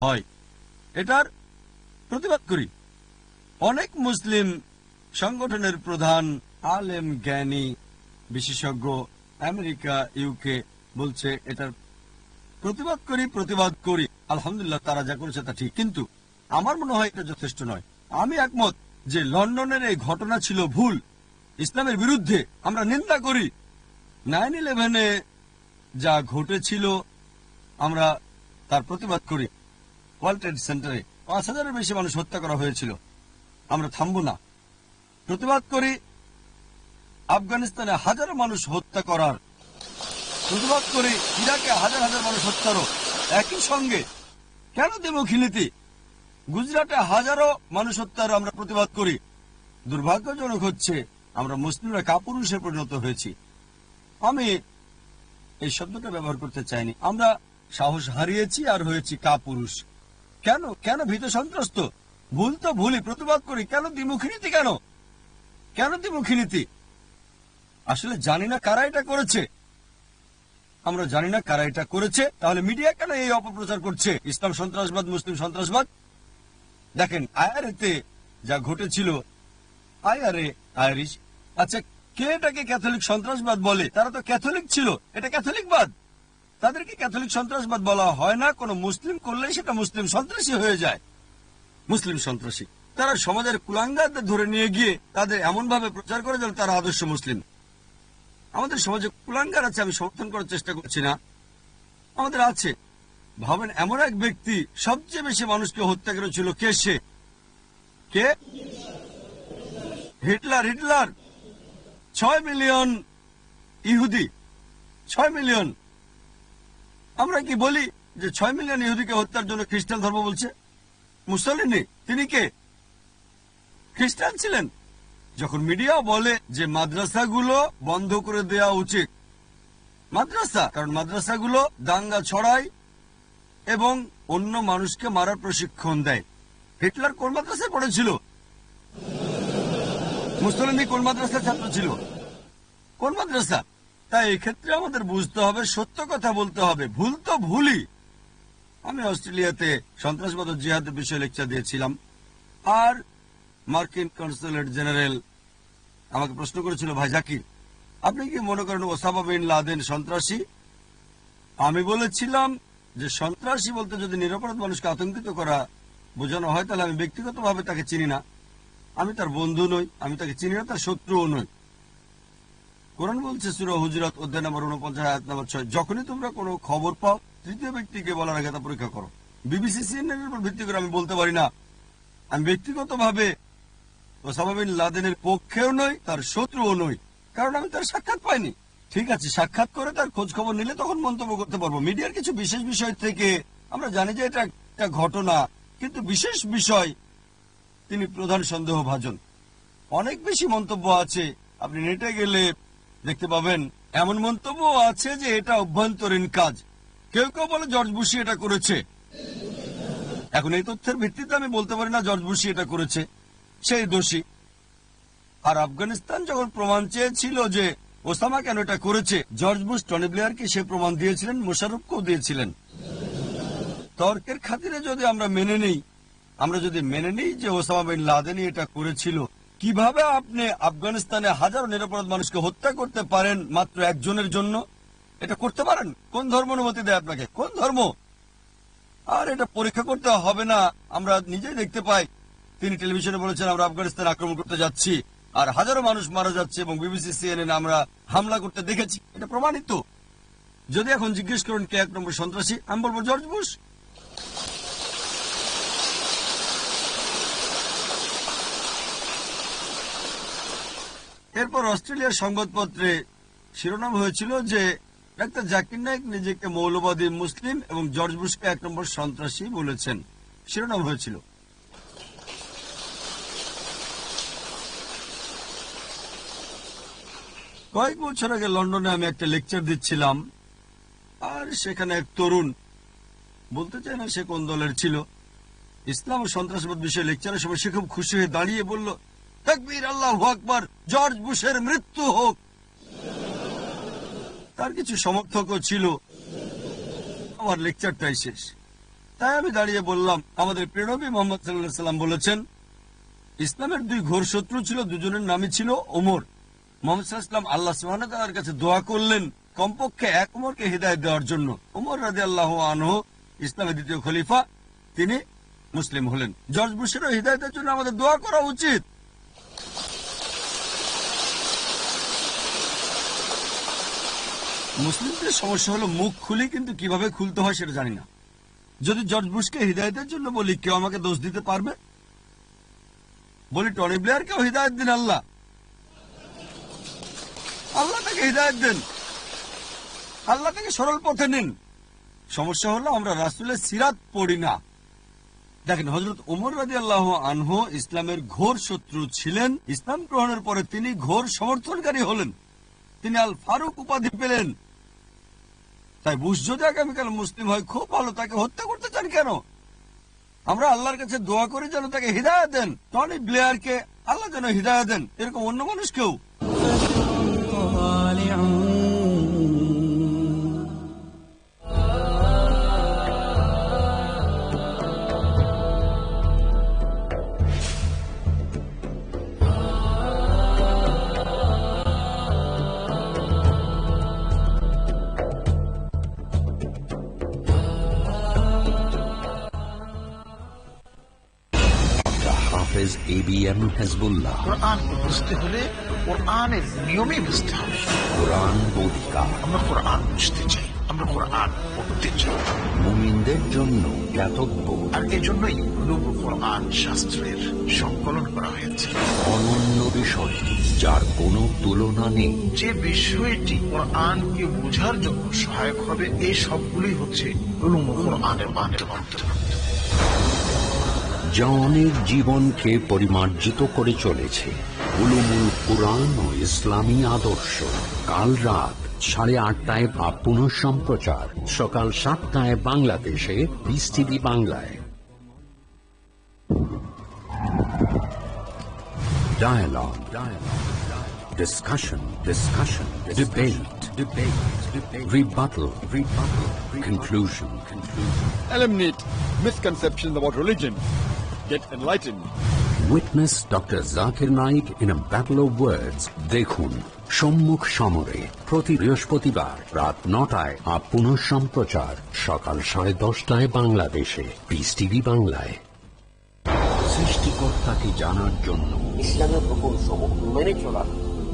হয়, এটার প্রতিবাদ করি। অনেক মুসলিম সংগঠনের প্রধান, আলেম, জ্ঞানী, বিশেষজ্ঞ আমেরিকা, ইউকে বলছে এটার প্রতিবাদ করি। আলহামদুলিল্লাহ, তারা যা করেছে তা ঠিক, কিন্তু আমার মনে হয় এটা যথেষ্ট নয়। আমি একমত যে লন্ডনের এই ঘটনা ছিল ভুল, ইসলামের বিরুদ্ধে, আমরা নিন্দা করি। 9/11-এ যা ঘটেছিল আমরা তার প্রতিবাদ করি। ওয়ার্ল্ড ট্রেড সেন্টারে 5,000-এর বেশি মানুষ হত্যা করা হয়েছিল, আমরা থামবো না, প্রতিবাদ করি। আফগানিস্তানে হাজারো মানুষ হত্যা করার প্রতিবাদ করি, ইরাকে হাজার হাজার মানুষ হত্যারও। একই সঙ্গে কেন দ্বিমুখী নীতি? গুজরাটে হাজারো মানুষ হত্যার আমরা প্রতিবাদ করি। দুর্ভাগ্যজনক হচ্ছে আমরা মুসলিমরা কাপুরুষে পরিণত হয়েছি। আমি এই শব্দটা ব্যবহার করতে চাইনি। আমরা সাহস হারিয়েছি আর হয়েছি কাপুরুষ। কেন কেন ভীত সন্ত্রস্ত? ভুল তো ভুলই, প্রতিবাদ করি। কেন দ্বিমুখী নীতি? কেন দ্বিমুখী নীতি? আসলে জানি না কারা এটা করেছে। আমরা জানি না কারা এটা করেছে, তাহলে মিডিয়া কেন এই অপপ্রচার করছে? ইসলাম সন্ত্রাসবাদ, মুসলিম সন্ত্রাসবাদ। দেখেন আইআরএতে যা ঘটেছিল, আইরিশ, আচ্ছা, কে এটাকে ক্যাথলিক সন্ত্রাসবাদ বলে? তারা তো ক্যাথলিক ছিল, এটা ক্যাথলিকবাদ। তাদেরকে ক্যাথলিক সন্ত্রাসবাদ বলা হয় না। কোন মুসলিম করলেই সেটা মুসলিম সন্ত্রাসী হয়ে যায়। মুসলিম সন্ত্রাসী তারা সমাজের কুলাঙ্গারদের ধরে নিয়ে গিয়ে তাদের এমন ভাবে প্রচার করে যেন তারা আদর্শ মুসলিম। আমাদের সমাজে কুলাঙ্গার আছে, আমি সমর্থন করার চেষ্টা করছি না, আমাদের আছে। ভাবেন, এমন এক ব্যক্তি সবচেয়ে বেশি মানুষকে হত্যা করেছিল, কে সে? কে? হিটলার। 6 মিলিয়ন ইহুদি, 6 মিলিয়ন। আমরা কি বলি যে 6 মিলিয়ন ইহুদিকে হত্যার জন্য খ্রিস্টান ধর্ম বলছে? মুসলিনি তিনি কে? খ্রিস্টান ছিলেন। যখন মিডিয়া বলে যে মাদ্রাসাগুলো বন্ধ করে দেওয়া উচিত, কারণ মাদ্রাসাগুলো দাঙ্গা ছড়ায় এবং অন্য মানুষকে মারার প্রশিক্ষণ দেয়। হিটলার কোন মাদ্রাসায় পড়েছিল? মুসলিনি কোন মাদ্রাসার ছাত্র ছিল? কোন মাদ্রাসা? তাই এক্ষেত্রে আমাদের বুঝতে হবে, সত্য কথা বলতে হবে। ভুল তো ভুলই। আমি অস্ট্রেলিয়াতে সন্ত্রাসবাদ ও জিহাদের বিষয়ে লেকচার দিয়েছিলাম, আর মার্কিন কনসুলেট জেনারেল আমাকে প্রশ্ন করেছিল, ভাই জাকির, আপনি কি মনে করেন ওসামা বিন লাদেন সন্ত্রাসী? আমি বলেছিলাম যে সন্ত্রাসী বলতে যদি নিরপরাধ মানুষকে আতঙ্কিত করা বোঝানো হয়, তাহলে আমি ব্যক্তিগতভাবে তাকে চিনি না, আমি তার বন্ধু নই, আমি তাকে চিনি না, তার শত্রুও নই। কোরআন বলছে সূরা হুজুরাত অধ্যায় নম্বর 49 আয়াত নম্বর 6, যখনই তোমরা কোনো খবর পাও তৃতীয় ব্যক্তিকে বলার আগে তা পরীক্ষা করো। বিবিসি, সিএনএন এর উপর ভিত্তি করে আমি বলতে পারি না। আমি ব্যক্তিগতভাবে ওসামা বিন লাদেনের পক্ষেও নই, তার শত্রুও নই, কারণ আমি তার সাক্ষাৎ পাইনি। ঠিক আছে, সাক্ষাৎ করে তার খোঁজ খবর নিলে তখন মন্তব্য করতে পারবো। মিডিয়ার কিছু বিশেষ বিষয় থেকে আমরা জানি যে এটা একটা ঘটনা, কিন্তু বিশেষ বিষয় তিনি প্রধান সন্দেহভাজন। অনেক বেশি মন্তব্য আছে, আপনি নেটে গেলে দেখতে পাবেন। এমন মন্তব্য আছে যে এটা অভ্যন্তরীণ কাজ। কেউ কেউ বলে জর্জ বুশি এটা করেছে। এখন এই তথ্যের ভিত্তিতে আমি বলতে পারি না জর্জ বুশি এটা করেছে, সেই দোষী। আর আফগানিস্তান যখন প্রমাণ চেয়েছিল যে ওসামা কেন এটা করেছে, জর্জ বুশ টনি ব্লেয়ারকে সে প্রমাণ দিয়েছিলেন, মোশাররফকেও দিয়েছিলেন। তর্কের খাতিরে যদি আমরা যদি মেনে নিই যে ওসামা বিন লাদেনই এটা করেছিল, কিভাবে আপনি আফগানিস্তানে হাজারো নিরপরাধ মানুষকে হত্যা করতে পারেন মাত্র একজনের জন্য? এটা করতে পারেন? কোন ধর্ম অনুমতি দেয় আপনাকে? কোন ধর্ম? আর এটা পরীক্ষা করতে হবে না, আমরা নিজেই দেখতে পাই। তিনি টেলিভিশনে বলেছেন আমরা আফগানিস্তান আক্রমণ করতে যাচ্ছি, আর হাজারো মানুষ মারা যাচ্ছে, এবং বিবিসি, সিএনএন আমরা হামলা করতে দেখেছি, এটা প্রমাণিত। যদি এখন জিজ্ঞেস করেন কে 1 নম্বর সন্ত্রাসী, আমি বলবো জর্জ বুশ। এরপর অস্ট্রেলিয়ার সংবাদপত্রে শিরোনাম হয়েছিল যে ডাক্তার জাকির নায়েক নিজেকে মৌলবাদী মুসলিম এবং জর্জ বুশকে 1 নম্বর সন্ত্রাসী বলেছেন, শিরোনাম হয়েছিল। কয়েক বছর আগে লন্ডনে আমি একটা লেকচার দিচ্ছিলাম, আর সেখানে এক তরুণ, বলতে চাই না সে কোন দলের ছিল, ইসলাম ও সন্ত্রাসবাদ বিষয়ে লেকচারের সময় সে খুব খুশি হয়ে দাঁড়িয়ে বলল, তাকবীর, আল্লাহু আকবার, জর্জ বুশের মৃত্যু হোক। তার কিছু সমর্থকও ছিল। আমার লেকচারটাই শেষ। তাই আমি দাঁড়িয়ে বললাম, আমাদের প্রিয় নবী মুহাম্মদ সাল্লাল্লাহু আলাইহি সাল্লাম বলেছেন, ইসলামের দুই ঘোর শত্রু ছিল, দুজনের নামই ছিল ওমর। মুহাম্মদ সাল্লাল্লাহু আলাইহি সাল্লাম আল্লাহ সুবহানাহু ওয়া তাআলার কাছে দোয়া করলেন কমপক্ষে এক ওমরকে হিদায়াত দেওয়ার জন্য। ওমর রাদিয়াল্লাহু আনহু ইসলামের দ্বিতীয় খলিফা, তিনি মুসলিম হলেন। জর্জ বুশেরও হিদায়াতের জন্য আমাদের দোয়া করা উচিত। মুসলিমদের সমস্যা হলো মুখ খুলি, কিন্তু কিভাবে খুলতে হয় সেটা জানি না। যদি জর্জ বুশকে হিদায়াতের জন্য বলি, কেউ আমাকে দোষ দিতে পারবে? বলি টনি ব্লেয়ারকেও হিদায়াত দিন, আল্লাহ আল্লাহ তাকে হিদায়াত দেন, আল্লাহ তাকে সরল পথে নিন। সমস্যা হলো আমরা রাসূলের সিরাত পড়ি না। দেখেন, হযরত ওমর রাদিয়াল্লাহু আনহু ইসলামের ঘোর শত্রু ছিলেন। ইসলাম গ্রহণের পরে তিনি ঘোর সমর্থনকারী হলেন, তিনি আল ফারুক উপাধি পেলেন। তাই বুশ যদি আগামীকাল মুসলিম হয় খুব ভালো, তাকে হত্যা করতে চান কেন? আমরা আল্লাহর কাছে দোয়া করি যেন তাকে হিদায়াত দেন। টনি ব্লেয়ারকে আল্লাহ যেন হিদায়াত দেন, এরকম অন্য মানুষকেও। ABM Hezbollah কোরআন বুঝতে হলে কোরআনের নিয়মে বুঝতে হবে। কোরআন বোধিকা, আমরা কোরআন বুঝতে চাই, আমরা কোরআন পড়তে চাই। মুমিনদের জন্য জ্ঞাতব্য, আর এজন্যই উলুমুল কোরআন শাস্ত্রের সংকলন করা হয়েছে। অনন্য বিষয় যার কোনো তুলনা নেই। যে বিষয়টি কোরআনকে বোঝার জন্য সহায়ক হবে, এই সবগুলোই হচ্ছে উলুমুল কোরআনের অন্তর্ভুক্ত, যা অনেক জীবনকে পরিমার্জিত করে চলেছে। উলুমুল কুরআন ও ইসলামী আদর্শ, কাল রাত 8:30 বা পুনঃ সম্প্রচার সকাল 7টায় বাংলাদেশে পিস টিভি বাংলায়। Dialogue, discussion, debate, rebuttal, conclusion. Eliminate misconceptions about religion. Get enlightened. Witness Dr. Zakir Naik in a battle of words. দেখুন সম্মুখ সমরে প্রতি বৃহস্পতিবার রাত 9টায় আর পুনঃ সম্প্রচার সকাল 10:30টায় বাংলাদেশে পিস টিভি বাংলায়। সৃষ্টিকর্তাকে জানার জন্য ইসলামের হুকুম সমূহ মেনে চলার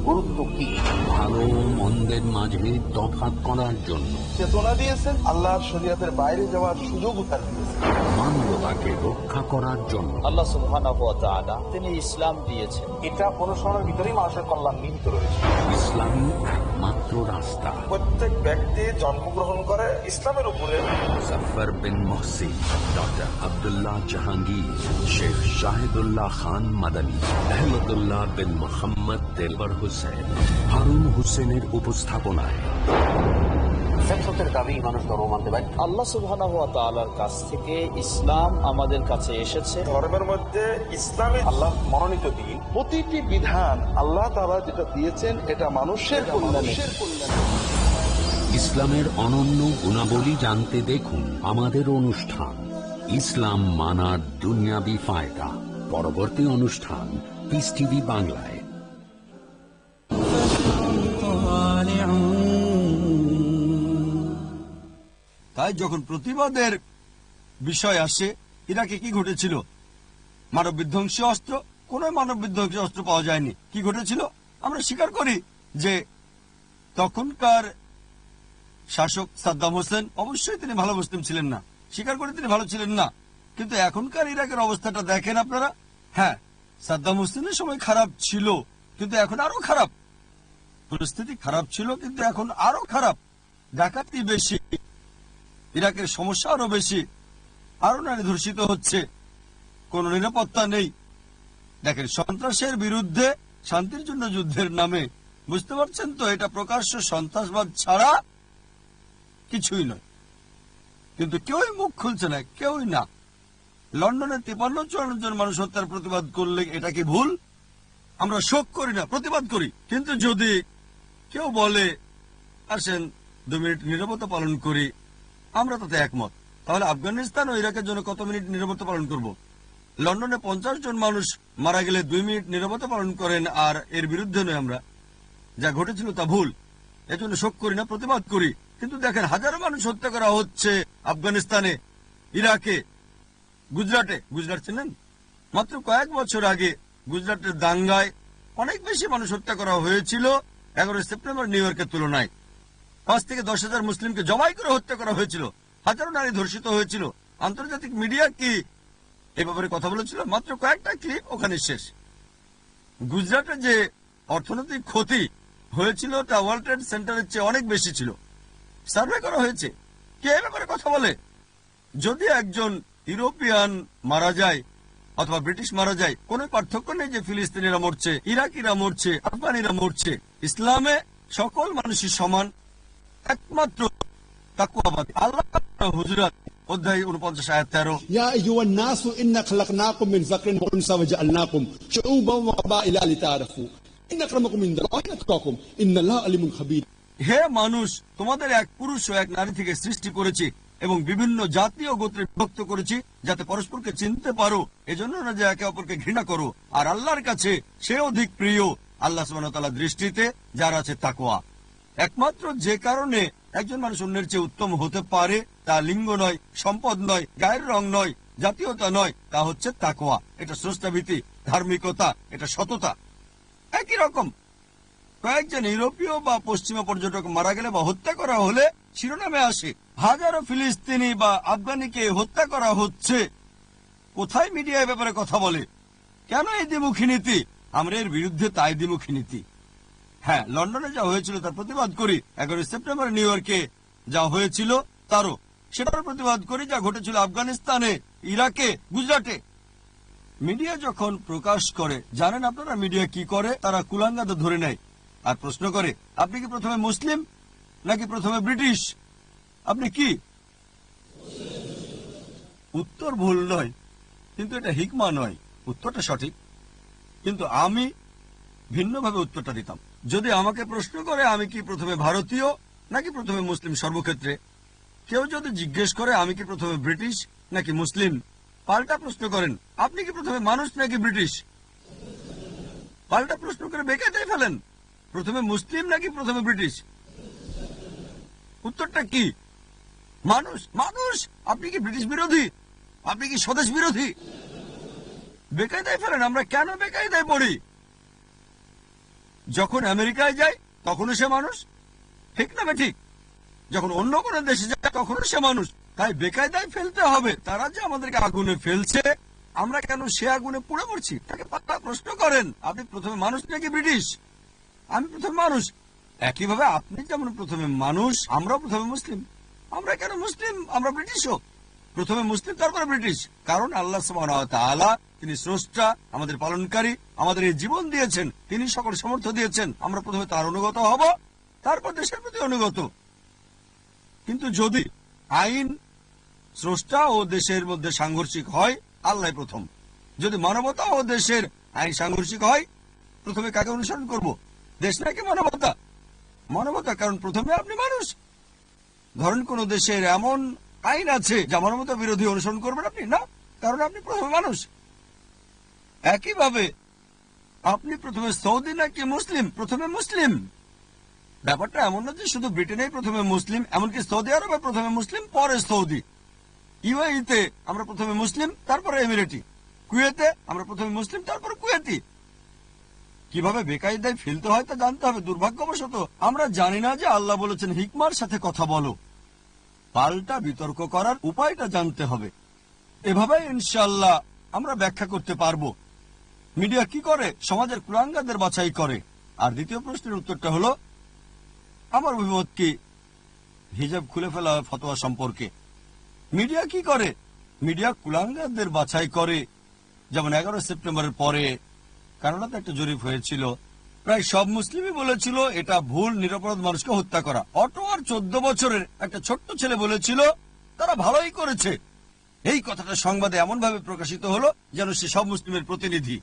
গুরুত্ব কি, ভালো মন্দের মাঝে তফাৎ করার জন্য চেতনা দিয়েছেন, আল্লাহর শরীয়তের বাইরে যাওয়ার সুযোগ তার দিয়েছেন, মানবতাকে রক্ষা করার জন্য আল্লাহ সুবহানাহু ওয়া তাআলা তিনি ইসলাম দিয়েছেন। এটা অনুসরণের ভিতরেই মানুষের কল্যাণ নিহিত রয়েছে। ইসলামী একমাত্র রাস্তা। প্রত্যেক ব্যক্তি জন্মগ্রহণ করে ইসলামের উপরে। মুজাফফর বিন মুহসিন, ডক্টর আব্দুল্লাহ জাহাঙ্গীর, শেখ শাহিদুল্লাহ খান মাদানী, আহমদুল্লাহ বিন মোহাম্মদ দেলবর হোসেন, হারুন হোসেনের উপস্থাপনায় ফিতরতের দাবি মানুষ ধর্ম মানতে পারে। আল্লাহ সুবহানাহু ওয়া তাআলার কাছ থেকে ইসলাম আমাদের কাছে এসেছে। ধর্মের মধ্যে ইসলামে আল্লাহ মনোনীত দিন, প্রতিটি বিধান আল্লাহ তাআলা যেটা দিয়েছেন এটা মানুষের কল্যাণে। ইসলামের অনন্য গুণাবলী জানতে দেখুন আমাদের অনুষ্ঠান ইসলাম মানার দুনিয়াবি ফায়দা। পরবর্তী অনুষ্ঠান পিস টিভি বাংলায়। তাই যখন প্রতিবাদের বিষয় আসে, ইরাকে কি ঘটেছিল? মানব বিধ্বংসী অস্ত্র, কোন মানব বিধ্বংসী অস্ত্র পাওয়া যায়নি। কি ঘটেছিল? আমরা স্বীকার করি যে তখনকার শাসক সাদ্দাম হোসেন, অবশ্যই তিনি ভালো মুসলিম ছিলেন না, স্বীকার করি তিনি ভালো ছিলেন না, কিন্তু এখনকার ইরাকের অবস্থাটা দেখেন আপনারা। হ্যাঁ, সাদ্দাম হোসেনের সময় খারাপ ছিল, কিন্তু এখন আরো খারাপ। পরিস্থিতি খারাপ ছিল, কিন্তু এখন আরো খারাপ। ডাকাতি বেশি, ইরাকের সমস্যা আরো বেশি, আরো নারী ধর্ষিত হচ্ছে, কোন নিরাপত্তা নেই। দেখেন, সন্ত্রাসের বিরুদ্ধে শান্তির জন্য যুদ্ধের নামে, বুঝতে পারছেন তো, এটা প্রকাশ্য সন্ত্রাসবাদ ছাড়া কিছুই নয়। কিন্তু কেউই মুখ খুলছে না, কেউই না। লন্ডনে 53-54 জন মানুষ হত্যার প্রতিবাদ করলে এটা কি ভুল? আমরা শোক করি না, প্রতিবাদ করি। কিন্তু যদি কেউ বলে আসেন 2 মিনিট নীরবতা পালন করি, আমরা তাতে একমত। তাহলে আফগানিস্তান ও ইরাকের জন্য কত মিনিট নীরবতা পালন করব? লন্ডনে 50 জন মানুষ মারা গেলে 2 মিনিট নীরবতা পালন করেন, আর এর বিরুদ্ধে নয় আমরা। যা ঘটেছিল তা ভুল, এজন্য শোক করি না, প্রতিবাদ করি। কিন্তু দেখেন, হাজারো মানুষ হত্যা করা হচ্ছে আফগানিস্তানে, ইরাকে, গুজরাটে। গুজরাট ছিলেন মাত্র কয়েক বছর আগে গুজরাটের দাঙ্গায় অনেক বেশি মানুষ হত্যা করা হয়েছিল 11 সেপ্টেম্বর নিউ ইয়র্কের তুলনায়। 5 থেকে 10,000 মুসলিমকে জবাই করে হত্যা করা হয়েছিল, হাজারো নারী ধর্ষিত হয়েছিল। আন্তর্জাতিক মিডিয়া কি এ ব্যাপারে কথা বলেছিল? মাত্র কয়েকটা ক্লিপ, ওখানে শেষ। গুজরাটে যে অর্থনৈতিক ক্ষতি হয়েছিল তা ওয়ার্ল্ড ট্রেড সেন্টারের চেয়ে অনেক বেশি ছিল। সার্ভে করা হয়েছে। কে এ ব্যাপারে কথা বলে? যদি একজন ইউরোপিয়ান মারা যায় অথবা ব্রিটিশ মারা যায়, কোনো পার্থক্য নেই যে ফিলিস্তিনিরা মরছে, ইরাকিরা মরছে, আফগানিরা মরছে। ইসলামে সকল মানুষই সমান, একমাত্র তাকওয়াবাদী। আল্লাহ হুজুরাত অধ্যায় 49 আয়াত 13, يا أيها الناس إنا خلقناكم من ذكر وأنثى وجعلناكم شعوبا وقبائل لتعارفوا إن أكرمكم عند الله أتقاكم إن الله عليم خبير। হে মানুষ, তোমাদের এক পুরুষ ও এক নারী থেকে সৃষ্টি করেছি এবং বিভিন্ন জাতি ও গোত্রে বিভক্ত করেছি, যাতে পরস্পরকে চিনতে পারো, এজন্য না যে একে অপরকে ঘৃণা করো। আর আল্লাহর কাছে সে অধিক প্রিয়, আল্লাহ সুবহানাহু ওয়া তাআলার দৃষ্টিতে যার আছে তাকওয়া। একমাত্র যে কারণে একজন মানুষ অন্যের চেয়ে উত্তম হতে পারে তা লিঙ্গ নয়, সম্পদ নয়, গায়ের রং নয়, জাতীয়তা নয়, তা হচ্ছে তাকওয়া। এটা স্রষ্টাভীতি, ধার্মিকতা, এটা সততা। একই রকম কয়েকজন ইউরোপীয় বা পশ্চিমা পর্যটক মারা গেলে বা হত্যা করা হলে শিরোনামে আসে হাজারো ফিলিস্তিনি বা আফগানিকে হত্যা করা হচ্ছে। কোথায় মিডিয়া এ ব্যাপারে কথা বলে? কেন এই দ্বিমুখী নীতি? আমরা এর বিরুদ্ধে তাই দ্বিমুখী নীতি। হ্যাঁ, লন্ডনে যা হয়েছিল তার প্রতিবাদ করি। 11 সেপ্টেম্বর নিউ ইয়র্কে যা হয়েছিল তারও সেটার প্রতিবাদ করি। যা ঘটেছিল আফগানিস্তানে, ইরাকে, গুজরাটে। মিডিয়া যখন প্রকাশ করে, জানেন আপনারা মিডিয়া কি করে? তারা কুলাঙ্গাদের ধরে নেয় আর প্রশ্ন করে, আপনি কি প্রথমে মুসলিম নাকি প্রথমে ব্রিটিশ? আপনি কি? উত্তর ভুল নয়, কিন্তু এটা হিকমা নয়। উত্তরটা সঠিক, কিন্তু আমি ভিন্নভাবে উত্তরটা দিতাম। যদি আমাকে প্রশ্ন করে আমি কি প্রথমে ভারতীয় নাকি প্রথমে মুসলিম, সর্বক্ষেত্রে কেউ যদি জিজ্ঞেস করে আমি কি প্রথমে ব্রিটিশ নাকি মুসলিম, পাল্টা প্রশ্ন করেন আপনি কি প্রথমে মানুষ নাকি ব্রিটিশ, পাল্টা প্রশ্ন করে বেকায়দায় ফেলেন প্রথমে মুসলিম নাকি প্রথমে ব্রিটিশ। উত্তরটা কি? মানুষ। মানুষ। আপনি কি ব্রিটিশ বিরোধী? আপনি কি স্বদেশ বিরোধী? বেকায়দায় ফেলেন। আমরা কেন বেকায়দায় পড়ি? যখন আমেরিকায় যাই তখনও সে মানুষ, ঠিক না ঠিক? যখন অন্য কোনো দেশে যায় তখনও সে মানুষ। তাই বেকায়দায় ফেলতে হবে। তারা যে আমাদেরকে আগুনে ফেলছে, আমরা কেন সে আগুনে পুড়ে পড়ছি? তাকে পাল্টা প্রশ্ন করেন, আপনি প্রথমে মানুষ নাকি ব্রিটিশ? আমি প্রথমে মানুষ। একইভাবে আপনি যেমন প্রথমে মানুষ, আমরাও প্রথমে মুসলিম। আমরা কেন মুসলিম? আমরা ব্রিটিশও। প্রথমে মুসলিম, তারপরে ব্রিটিশ। কারণ আল্লাহ সুবহানাহু ওয়া তাআলা, তিনি স্রষ্টা, আমাদের পালনকারী, আমাদের এই জীবন দিয়েছেন, তিনি সকল সামর্থ্য দিয়েছেন। আমরা প্রথমে তার অনুগত হব, তারপর দেশের প্রতি অনুগত। কিন্তু যদি আইন স্রষ্টা ও দেশের মধ্যে সাংঘর্ষিক হয়, আল্লাহ প্রথম। যদি মানবতা ও দেশের আইন সাংঘর্ষিক হয়, প্রথমে কাকে অনুসরণ করব? দেশ নাকি মানবতা? মানবতা, কারণ প্রথমে আপনি মানুষ। ধরেন কোন দেশের এমন আইন আছে যা মানবতা বিরোধী, অনুসরণ করবেন আপনি না, কারণ আপনি প্রথমে মানুষ। একইভাবে আপনি প্রথমে সৌদি নাকি মুসলিম? প্রথমে মুসলিম। ব্যাপারটা এমন না যে শুধু ব্রিটেনেই প্রথমে মুসলিম, এমনকি সৌদি আরবে প্রথমে মুসলিম, পরে সৌদি। ইউএইতে আমরা প্রথমে মুসলিম, তারপরে এমিরেটি। কুয়েতে আমরা প্রথমে মুসলিম, তারপর কুয়েতি। কিভাবে বেকায়দায় ফেলতে হয় তা জানতে হবে। দুর্ভাগ্যবশত আমরা জানি না যে আল্লাহ বলেছেন হিকমার সাথে কথা বলো। পাল্টা বিতর্ক করার উপায়টা জানতে হবে। এভাবে ইনশাআল্লাহ আমরা ব্যাখ্যা করতে পারবো। মিডিয়া কি করে? সমাজের কুলাঙ্গাদের বাছাই করে। আর দ্বিতীয় প্রশ্নের উত্তরটা হলো, আমার অভিমত কি হিজাব খুলে ফেলা ফতোয়া সম্পর্কে? মিডিয়া কি করে? মিডিয়া কুলাঙ্গাদের বাছাই করে। যেমন 11 সেপ্টেম্বরের পরে কানাডাতে একটা জরিপ হয়েছিল, প্রায় সব মুসলিমই বলেছিল এটা ভুল, নিরপরাধ মানুষকে হত্যা করা। অটোয়ার 14 বছরের একটা ছোট্ট ছেলে বলেছিল তারা ভালোই করেছে। এই কথাটা সংবাদে এমন ভাবে প্রকাশিত হলো যেন সে সব মুসলিমের প্রতিনিধি।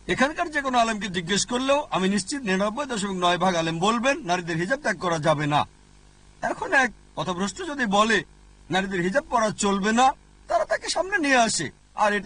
এখানকার যে কোনো আলেমকে জিজ্ঞেস করলেও আমি নিশ্চিত 99.9% আলেম বলবেন নারীদের হিজাব ত্যাগ করা যাবে না। এখন এক পথভ্রষ্ট যদি বলে নারীদের হিজাব পরা চলবে না, তারা তাকে সামনে নিয়ে আসে। আর